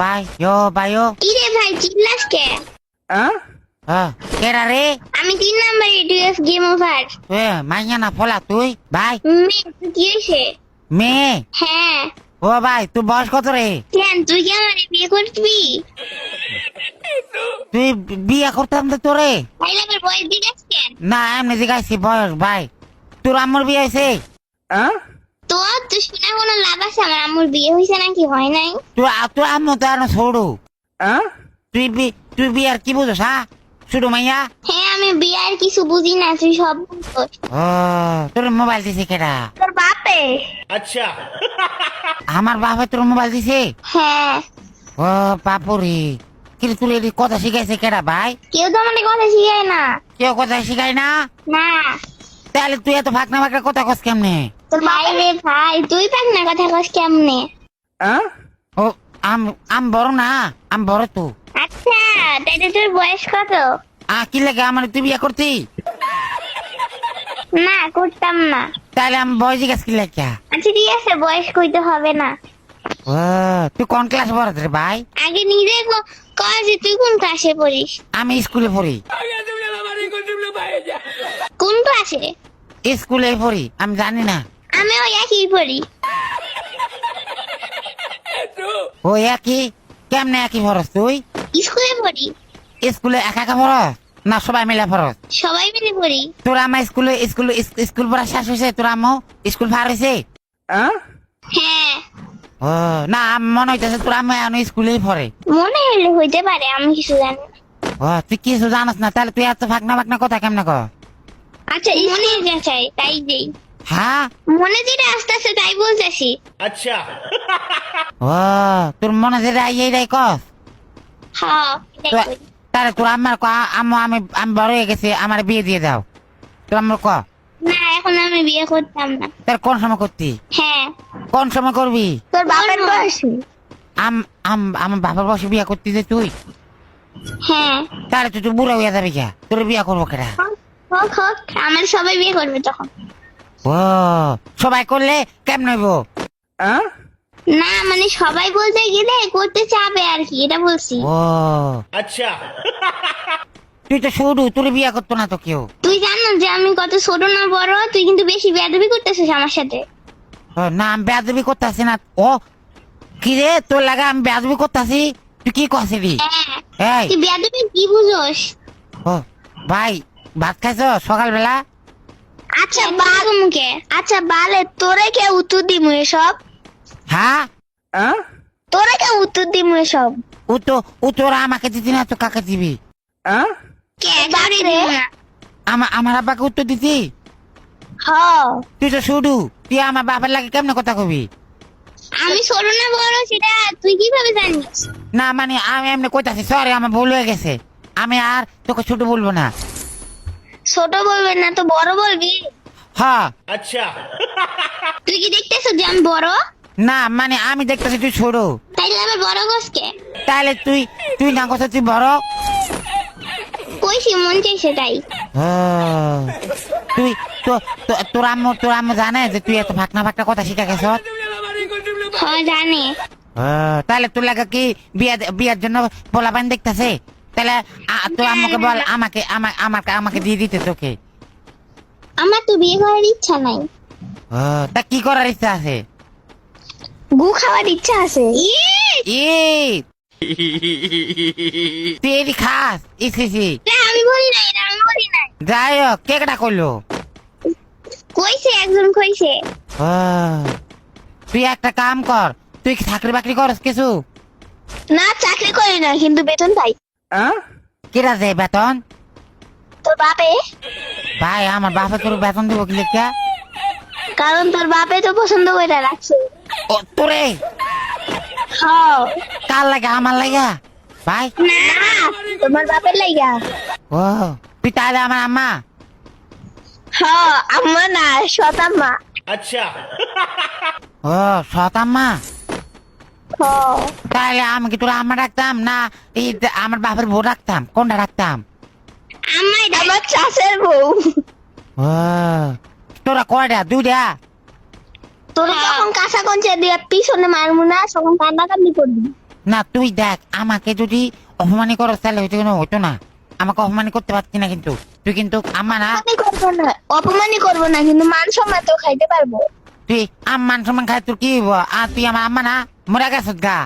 ভাই ভাইও কিরে ভাই চিল্লাস কে? কেডা রে? আমি 3 নাম্বার এডিএফ গেম ওভার। মাইয়া না ফলা তুই ভাই কি হয়েছে? মেয়ে? হ্যাঁ। ও ভাই তুই বয়স কত রে? কেন তুই কি আমার বিয়ে করবি? তুই বিয়ে করতাম তো তোরে? ভাই আমার বয়স জিজ্ঞাস কেন? না এমনি জিজ্ঞাসি বয়স ভাই। তোর আম্মুর বিয়ে হয়েছে? তুই শুনে কোনো লাভ আছে? আমার আম্মুর বিয়ে হয়েছে নাকি হয় নাই? তোর আম্মু তো আর ছোড়ু। তুই বিয়ার কি বুঝোস হ্যাঁ? ছোট মাইয়া? হ্যাঁ আমি বিয়ার কিছু বুঝি না, তুই সব বুঝোস। ও তোর মোবাইল দিছে কেডা? তোর বাপে। আচ্ছা আমার বাপে তোর মোবাইল দিছে? হ্যাঁ। ও বাপুরি কিন্তু তুই এটি কথা শিখাইছে কেডা ভাই? কেউ তো আমাদের কথা শিখায় না। কেউ কথা শিখাই না? না। তাহলে তুই এত ফাঁকনা ফাঁকনা কথা কস কেমনে? তোর ভাই রে ভাই, তুই পাক না কথা কস কেমনে? ও আম বড় না, আম বড় তো। আচ্ছা তাইলে তোর বয়স কত? কি লাগে আমার তুই বিয়ে করতি? না করতাম না। তাহলে আমি বয়স জিজ্ঞাসা কি লাগে? আচ্ছা ঠিক আছে, বয়স কইতে হবে না। ও তুই কোন ক্লাস পড়াস রে ভাই? আগে নিজে কয় যে তুই কোন ক্লাসে পড়িস? আমি স্কুলে পড়ি। কোন ক্লাসে? স্কুলে পড়ি আমি জানি না। আমি ওই একই পড়ি। ও একই? কেমনে একই পড়স তুই? স্কুলে পড়ি। স্কুলে একা একা পড়স না সবাই মিলে পড়স? সবাই মিলে পড়ি। তোর আমার স্কুল পড়া শেষ হয়েছে? তোর আম্মু স্কুল পার হয়েছে? হ্যাঁ। ও না মনে হইতেছে তোর আম্মু এখন স্কুলেই পড়ে। মনে হলে হইতে পারে, আমি কিছু জানি না। ও তুই কিছু জানাস না? তাহলে তুই এত ফাঁকনা ফাঁকনা কথা কেমনে কর? আচ্ছা মনে যা চাই তাই দেই। হ্যাঁ মনে যেটা আস্তে আস্তে তাই বলতেছি। আচ্ছা ও তোর মনে যেটা এইটাই কস? হ্যাঁ এটাই করি। তাহলে তোর আম্মার আম্মু আমি বড় হয়ে গেছি আমার বিয়ে দিয়ে দাও। তোর আম্মুর ক না এখন আমি বিয়ে করতাম না। তার কোন সময় করতি? হ্যাঁ। কোন সময় করবি? তোর বাবার বয়সী। আমার বাবার বসে বিয়ে করতি যে তুই? হ্যাঁ। তাহলে তুই বুড়া হইয়া যাবি কে? তোর বিয়ে করবো কেটা? হোক হোক, আমার সবাই বিয়ে করবে তখন। ও সবাই করলে কেমন হইব? না মানে সবাই বলতে গেলে করতে চাবে আর কি, এটা বলছি। ও আচ্ছা তুই তো শুরু তোর বিয়ে করতো না তো কেউ। তুই জানো যে আমি কত ছোট না বড়? তুই কিন্তু বেশি বেয়াদবি করতেছিস আমার সাথে। না আমি বেয়াদবি করতেছি না। ও কি রে তোর লাগা আমি বেয়াদবি করতেছি? তুই কি করছিলি? হ্যাঁ। এই তুই বেয়াদবি কি বুঝোস? ও ভাই ভাত খাইছ সকালবেলা? আচ্ছা বাল মুখে। আচ্ছা বালে তোরে কে উত্তর দিমু এসব? হ্যাঁ তোরে কে উত্তর দিমু এসব? ও তোরা আমাকে দিতি না তো কাকে দিবি? কে কারে দিমু না? আমার আব্বাকে উত্তর দিতি? হ্যাঁ। তুই তো শুধু তুই আমার বাবার লাগে কেমনে কথা কবি? আমি ছোট না বড় সেটা তুই কিভাবে জানিস? না মানে আমি এমনি কইতাছি সরি আমার ভুল হয়ে গেছে। আমি আর তোকে ছোট বলবো না। ছোট বলবে না তো বড় বলবি? হ্যাঁ আচ্ছা তুই কি দেখতেছিস যে আমি বড়? না মানে আমি দেখতেছি তুই ছোট। তাইলে আবার বড় গোসকে? তাহলে তুই না কথা তুই বড়। কইছি মন চাইছে তাই। তুই তোর আম্মু জানে যে তুই এত ফাঁকনা ফাঁকনা কথা শিখা গেছ? হ্যাঁ জানে। তাহলে তোর লাগা কি বিয়ার জন্য পোলাপান দেখতেছে? তাহলে তোর আম্মুকে বল আমাকে দিয়ে দিতে তোকে। আমার তো বিয়ে করার ইচ্ছা নাই। তা কি করার ইচ্ছা আছে? গু খাওয়ার ইচ্ছা আছে। তুই এটি খাস? ইসি আমি বলি নাই, এটা আমি বলি নাই। যাই হোক কে কেটা করলো? কইছে একজন কইছে। তুই একটা কাম কর, তুই কি চাকরি বাকরি করস কিছু? না চাকরি করি না কিন্তু বেতন পাই। কিরা যে বেতন? তোর বাপে। ভাই আমার বাপে তোর বেতন দিব কি লেখা? কারণ তোর বাপে তো পছন্দ করে রাখছে। ও তোরে হ্যাঁ। কার লাগা? আমার লাগা ভাই? না তোমার বাপের লাইগা। ও তুই তাহলে আমার আম্মা? হ্যাঁ আম্মা না সৎ আম্মা। আচ্ছা ও সৎ আম্মা? হ্যাঁ। তাহলে আমি কি তোর আম্মা রাখতাম না এই আমার বাপের বউ রাখতাম? কোনটা রাখতাম? আম্মাই আমার চাষের বউ। ও তোরা কয়টা? দুইটা? তোর যখন কাঁচা কঞ্চে দিয়ে পিছনে মারমু না তখন কান্না কান্দি করবি। না তুই দেখ আমাকে যদি অপমানি করো তাহলে হয়তো কোনো হতো না, আমাকে অপমানি করতে পারছি না কিন্তু তুই কিন্তু আম্মা না, অপমানই করবো না কিন্তু মান সম্মান তো খাইতে পারবো। তুই মান সম্মান খাই তোর কি হইব? আর তুই আমার আম্মা না, মরে গেছত গা।